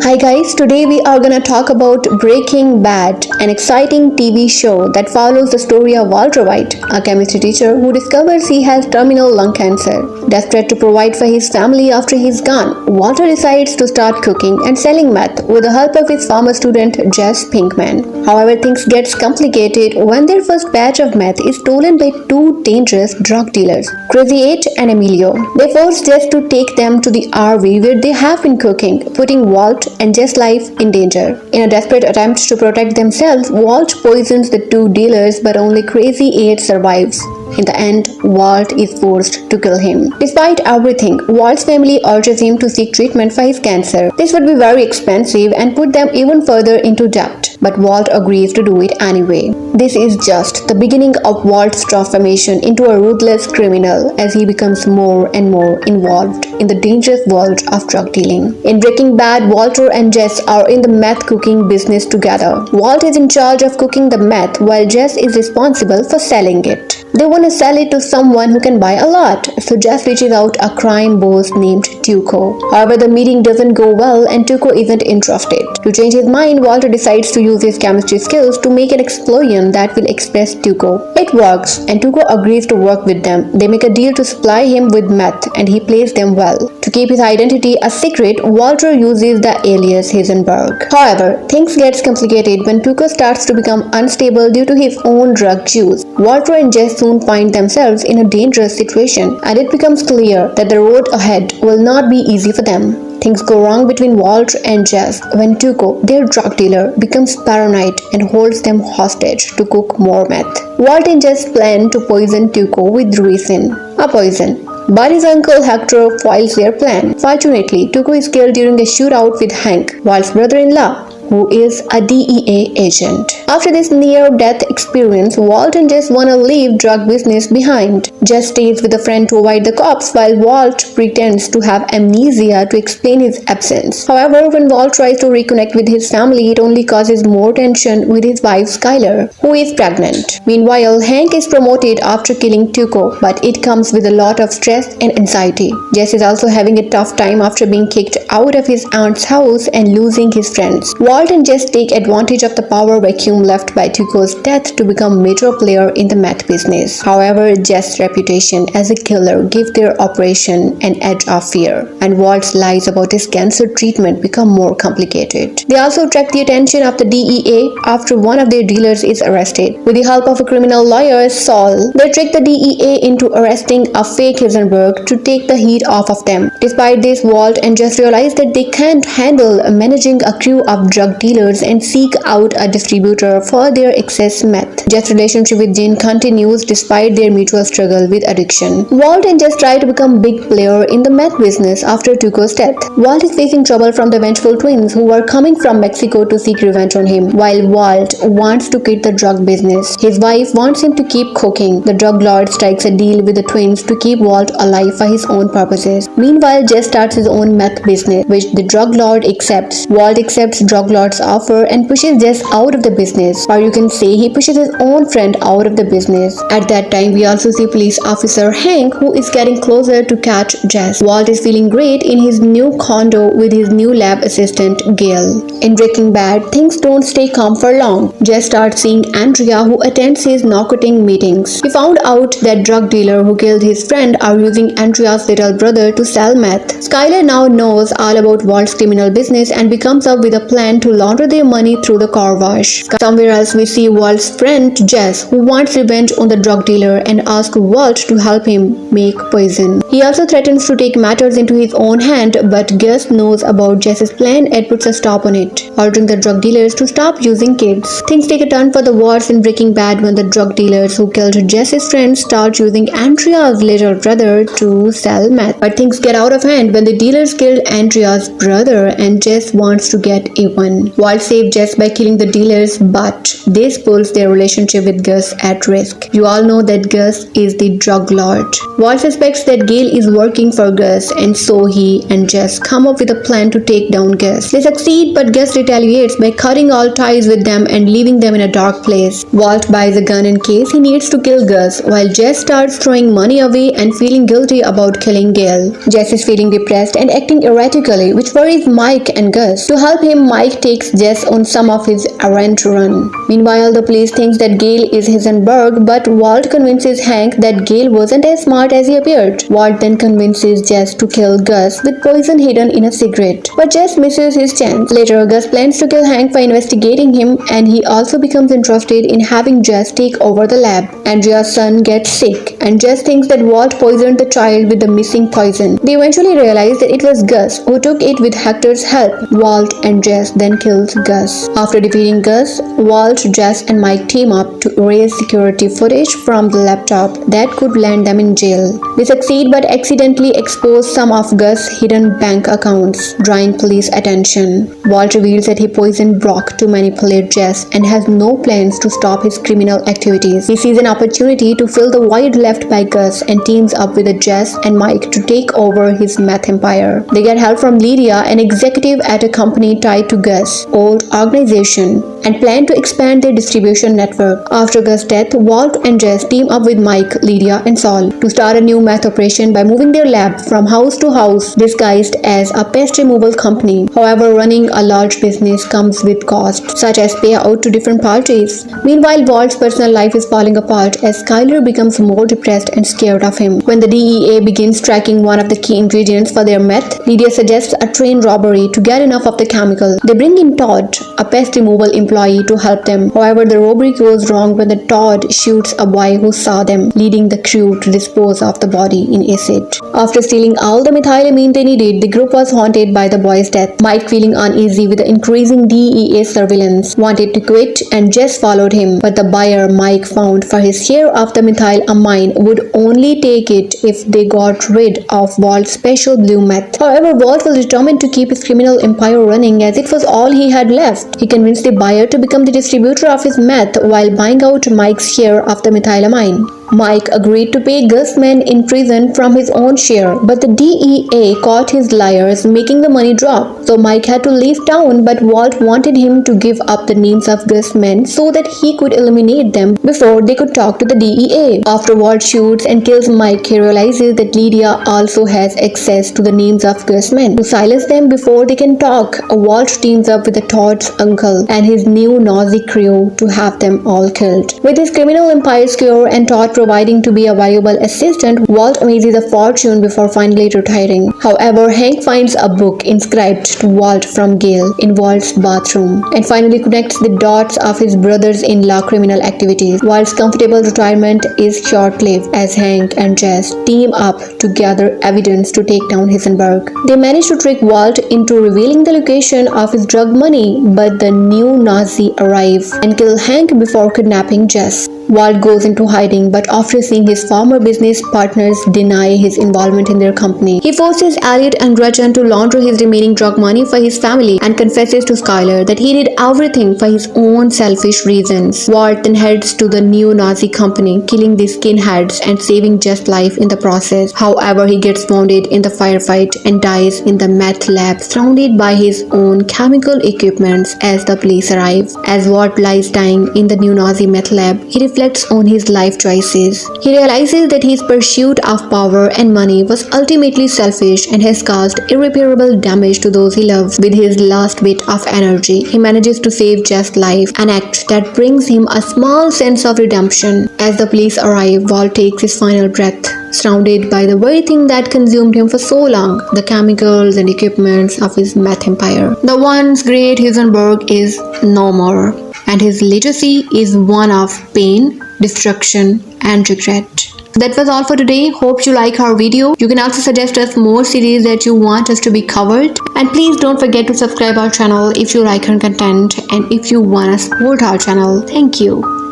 Hi guys, today we are gonna talk about Breaking Bad, an exciting TV show that follows the story of Walter White, a chemistry teacher who discovers he has terminal lung cancer. Desperate to provide for his family after he's gone, Walter decides to start cooking and selling meth with the help of his former student Jess Pinkman. However, things gets complicated when their first batch of meth is stolen by two dangerous drug dealers, Crazy 8 and Emilio. They force Jess to take them to the RV where they have been cooking, putting Walt and Jess' life in danger. In a desperate attempt to protect themselves, Walt poisons the two dealers, but only Crazy 8 survives. In the end, Walt is forced to kill him. Despite everything, Walt's family urges him to seek treatment for his cancer. This would be very expensive and put them even further into debt, but Walt agrees to do it anyway. This is just the beginning of Walt's transformation into a ruthless criminal as he becomes more and more involved in the dangerous world of drug dealing. In Breaking Bad, Walter and Jess are in the meth cooking business together. Walt is in charge of cooking the meth while Jess is responsible for selling it. They want to sell it to someone who can buy a lot, so Jess reaches out a crime boss named Tuco. However, the meeting doesn't go well and Tuco isn't interested. To change his mind, Walter decides to use his chemistry skills to make an explosion that will express Tuco. It works, and Tuco agrees to work with them. They make a deal to supply him with meth, and he plays them well. To keep his identity a secret, Walter uses the alias Heisenberg. However, things get complicated when Tuco starts to become unstable due to his own drug use. Walter and Jess soon find themselves in a dangerous situation, and it becomes clear that the road ahead will not be easy for them. Things go wrong between Walt and Jess when Tuco, their drug dealer, becomes paranoid and holds them hostage to cook more meth. Walt and Jess plan to poison Tuco with ricin, a poison. But his uncle Hector foils their plan. Fortunately, Tuco is killed during a shootout with Hank, Walt's brother-in-law, who is a DEA agent. After this near-death experience, Walt and Jess wanna leave drug business behind. Jess stays with a friend to avoid the cops while Walt pretends to have amnesia to explain his absence. However, when Walt tries to reconnect with his family, it only causes more tension with his wife Skylar, who is pregnant. Meanwhile, Hank is promoted after killing Tuco, but it comes with a lot of stress and anxiety. Jess is also having a tough time after being kicked out of his aunt's house and losing his friends. Walt and Jess take advantage of the power vacuum left by Tuco's death to become major player in the meth business. However, Jess' reputation as a killer gives their operation an edge of fear, and Walt's lies about his cancer treatment become more complicated. They also attract the attention of the DEA after one of their dealers is arrested. With the help of a criminal lawyer, Saul, they trick the DEA into arresting a fake Heisenberg to take the heat off of them. Despite this, Walt and Jess realize that they can't handle managing a crew of drug dealers and seek out a distributor for their excess meth. Jess' relationship with Jane continues despite their mutual struggle with addiction. Walt and Jess try to become big player in the meth business after Tuco's death. Walt is facing trouble from the vengeful twins who are coming from Mexico to seek revenge on him, while Walt wants to quit the drug business. His wife wants him to keep cooking. The drug lord strikes a deal with the twins to keep Walt alive for his own purposes. Meanwhile, Jess starts his own meth business, which the drug lord accepts. Walt accepts drug lord's offer and pushes Jess out of the business, or you can say he pushes his own friend out of the business. At that time, we also see police officer Hank, who is getting closer to catch Jess. Walt is feeling great in his new condo with his new lab assistant Gail. In Breaking Bad, things don't stay calm for long. Jess starts seeing Andrea, who attends his narcotic meetings. He found out that drug dealer who killed his friend are using Andrea's little brother to sell meth. Skylar now knows all about Walt's criminal business and becomes up with a plan to launder their money through the car wash. Somewhere else, we see Walt's friend Jess, who wants revenge on the drug dealer and asks Walt to help him make poison. He also threatens to take matters into his own hand, but Gus knows about Jess's plan and puts a stop on it, ordering the drug dealers to stop using kids. Things take a turn for the worse in Breaking Bad when the drug dealers who killed Jess's friend start using Andrea's little brother to sell meth. But things get out of hand when the dealers killed Andrea's brother and Jess wants to get even. Walt saves Jess by killing the dealers, but this puts their relationship with Gus at risk. You all know that Gus is the drug lord. Walt suspects that Gail is working for Gus, and so he and Jess come up with a plan to take down Gus. They succeed, but Gus returns retaliates by cutting all ties with them and leaving them in a dark place. Walt buys a gun in case he needs to kill Gus, while Jess starts throwing money away and feeling guilty about killing Gail. Jess is feeling depressed and acting erratically, which worries Mike and Gus. To help him, Mike takes Jess on some of his errand run. Meanwhile, the police thinks that Gail is Heisenberg, but Walt convinces Hank that Gail wasn't as smart as he appeared. Walt then convinces Jess to kill Gus with poison hidden in a cigarette, but Jess misses his chance. Later, Gus plans to kill Hank by investigating him, and he also becomes interested in having Jess take over the lab. Andrea's son gets sick, and Jess thinks that Walt poisoned the child with the missing poison. They eventually realize that it was Gus who took it with Hector's help. Walt and Jess then kills Gus. After defeating Gus, Walt, Jess, and Mike team up to erase security footage from the laptop that could land them in jail. They succeed but accidentally expose some of Gus' hidden bank accounts, drawing police attention. Walt reveals that he poisoned Brock to manipulate Jess and has no plans to stop his criminal activities. He sees an opportunity to fill the void left by Gus and teams up with Jess and Mike to take over his meth empire. They get help from Lydia, an executive at a company tied to Gus' old organization, and plan to expand their distribution network. After Gus' death, Walt and Jess team up with Mike, Lydia, and Saul to start a new meth operation by moving their lab from house to house disguised as a pest removal company. However, running a large business comes with costs, such as payout to different parties. Meanwhile, Walt's personal life is falling apart as Skyler becomes more depressed and scared of him. When the DEA begins tracking one of the key ingredients for their meth, Lydia suggests a train robbery to get enough of the chemical. They bring in Todd, a pest removal employee, to help them. However, the robbery goes wrong when the Todd shoots a boy who saw them, leading the crew to dispose of the body in acid. After stealing all the methylamine they needed, the group was haunted by the boy's death. Mike, feeling uneasy with the increasing DEA surveillance, wanted to quit, and Jess followed him, but the buyer Mike found for his share of the methylamine would only take it if they got rid of Walt's special blue meth. However, Walt was determined to keep his criminal empire running as it was all he had left. He convinced the buyer to become the distributor of his meth while buying out Mike's share of the methylamine. Mike agreed to pay Gus' men in prison from his own share, but the DEA caught his liars, making the money drop. So Mike had to leave town, but Walt wanted him to give up the names of Gus' men so that he could eliminate them before they could talk to the DEA. After Walt shoots and kills Mike, he realizes that Lydia also has access to the names of Gus' men. To silence them before they can talk, Walt teams up with the Todd's uncle and his new Nazi crew to have them all killed. With his criminal empire secure and Todd providing to be a valuable assistant, Walt amases a fortune before finally retiring. However, Hank finds a book inscribed to Walt from Gail in Walt's bathroom and finally connects the dots of his brother's-in-law criminal activities. Walt's comfortable retirement is short-lived as Hank and Jess team up to gather evidence to take down Heisenberg. They manage to trick Walt into revealing the location of his drug money, but the new Nazi arrive and kill Hank before kidnapping Jess. Walt goes into hiding, but after seeing his former business partners deny his involvement in their company, he forces Elliot and Gretchen to launder his remaining drug money for his family and confesses to Skyler that he did everything for his own selfish reasons. Walt then heads to the new Nazi company, killing the skinheads and saving Jess' life in the process. However, he gets wounded in the firefight and dies in the meth lab, surrounded by his own chemical equipments as the police arrive. As Walt lies dying in the new Nazi meth lab, he reflects on his life choices. He realizes that his pursuit of power and money was ultimately selfish and has caused irreparable damage to those he loves. With his last bit of energy, he manages to save Jess' life, an act that brings him a small sense of redemption. As the police arrive, Walt takes his final breath, surrounded by the very thing that consumed him for so long, the chemicals and equipments of his meth empire. The once great Heisenberg is no more, and his legacy is one of pain, destruction, and regret. That was all for today. Hope you like our video. You can also suggest us more series that you want us to be covered. And please don't forget to subscribe our channel if you like our content and if you want to support our channel. Thank you.